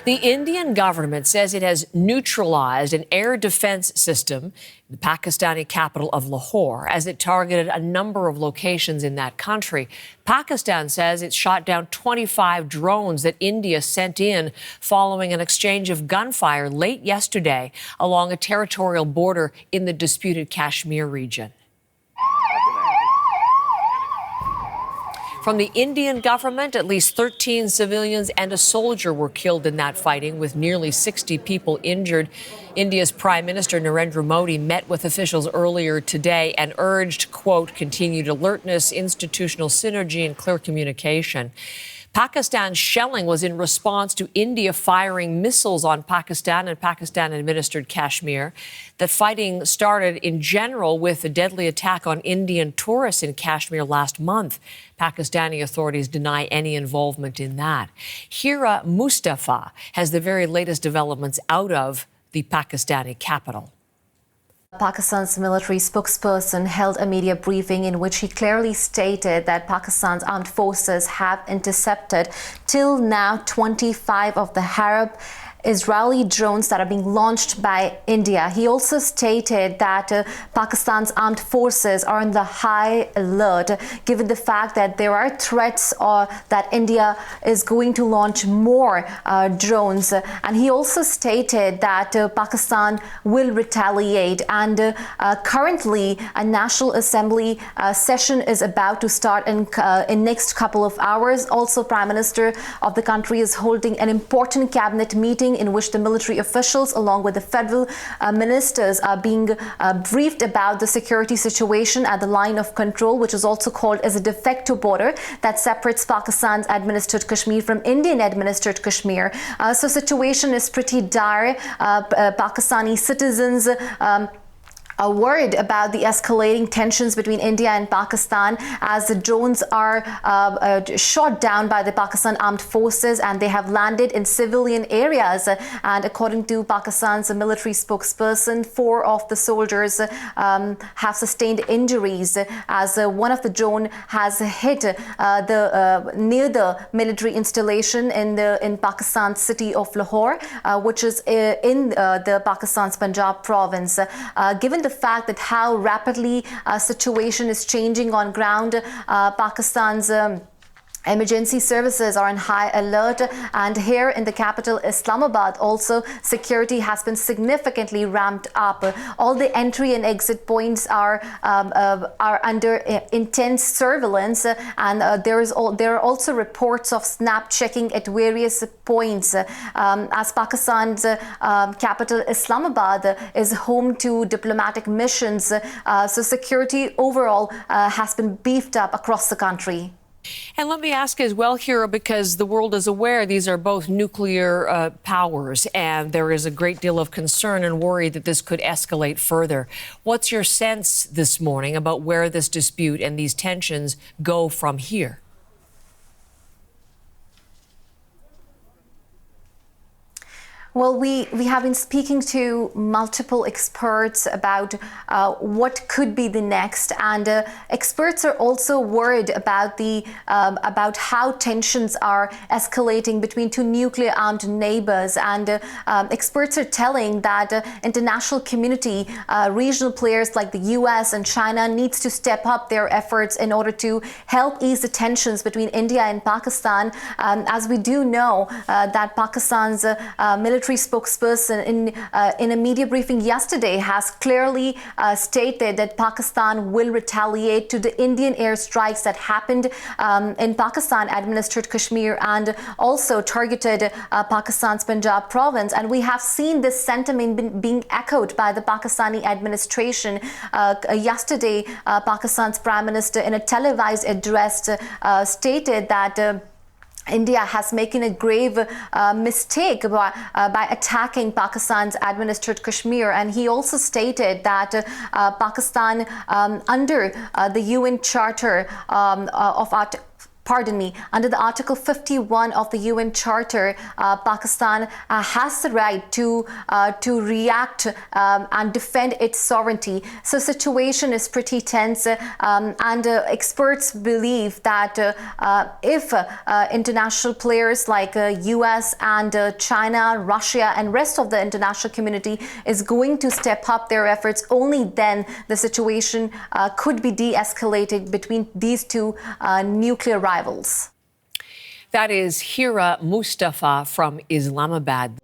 The Indian government says it has neutralized an air defense system in the Pakistani capital of Lahore as it targeted a number of locations in that country. Pakistan says it shot down 25 drones that India sent in following an exchange of gunfire late yesterday along a territorial border in the disputed Kashmir region. From the Indian government, at least 13 civilians and a soldier were killed in that fighting, with nearly 60 people injured. India's Prime Minister Narendra Modi met with officials earlier today and urged, quote, continued alertness, institutional synergy and clear communication. Pakistan's shelling was in response to India firing missiles on Pakistan and Pakistan-administered Kashmir. The fighting started in general with a deadly attack on Indian tourists in Kashmir last month. Pakistani authorities deny any involvement in that. Hira Mustafa has the very latest developments out of the Pakistani capital. Pakistan's military spokesperson held a media briefing in which he clearly stated that Pakistan's armed forces have intercepted till now 25 of the Harab Israeli drones that are being launched by India. He also stated that Pakistan's armed forces are on the high alert, given the fact that there are threats that India is going to launch more drones. And he also stated that Pakistan will retaliate. And currently, a National Assembly session is about to start in next couple of hours. Also, Prime Minister of the country is holding an important cabinet meeting in which the military officials, along with the federal ministers, are being briefed about the security situation at the line of control, which is also called as a de facto border that separates Pakistan's administered Kashmir from Indian administered Kashmir. So situation is pretty dire. Pakistani citizens are worried about the escalating tensions between India and Pakistan as the drones are shot down by the Pakistan armed forces and they have landed in civilian areas. And according to Pakistan's military spokesperson, 4 of the soldiers have sustained injuries as one of the drone has hit near the military installation in Pakistan's city of Lahore, which is in the Pakistan's Punjab province. Given the fact that how rapidly situation is changing on ground, Pakistan's emergency services are on high alert, and here in the capital Islamabad also security has been significantly ramped up. All the entry and exit points are under intense surveillance, and there are also reports of snap checking at various points, as Pakistan's capital Islamabad is home to diplomatic missions, so security overall has been beefed up across the country. And let me ask as well, Hira, because the world is aware these are both nuclear powers, and there is a great deal of concern and worry that this could escalate further. What's your sense this morning about where this dispute and these tensions go from here? Well, we have been speaking to multiple experts about what could be the next, and experts are also worried about about how tensions are escalating between 2 nuclear-armed neighbours. And experts are telling that international community, regional players like the US and China needs to step up their efforts in order to help ease the tensions between India and Pakistan. As we do know that Pakistan's military spokesperson in a media briefing yesterday has clearly stated that Pakistan will retaliate to the Indian airstrikes that happened in Pakistan-administered Kashmir and also targeted Pakistan's Punjab province. And we have seen this sentiment being echoed by the Pakistani administration. Yesterday, Pakistan's Prime Minister, in a televised address, stated that India has making a grave mistake by attacking Pakistan's administered Kashmir. And he also stated that Pakistan, under the UN Charter Under the Article 51 of the UN Charter, Pakistan has the right to react and defend its sovereignty. So situation is pretty tense, and experts believe that if international players like US and China, Russia and rest of the international community is going to step up their efforts, only then the situation could be de-escalated between these two nuclear rivals. That is Hira Mustafa from Islamabad.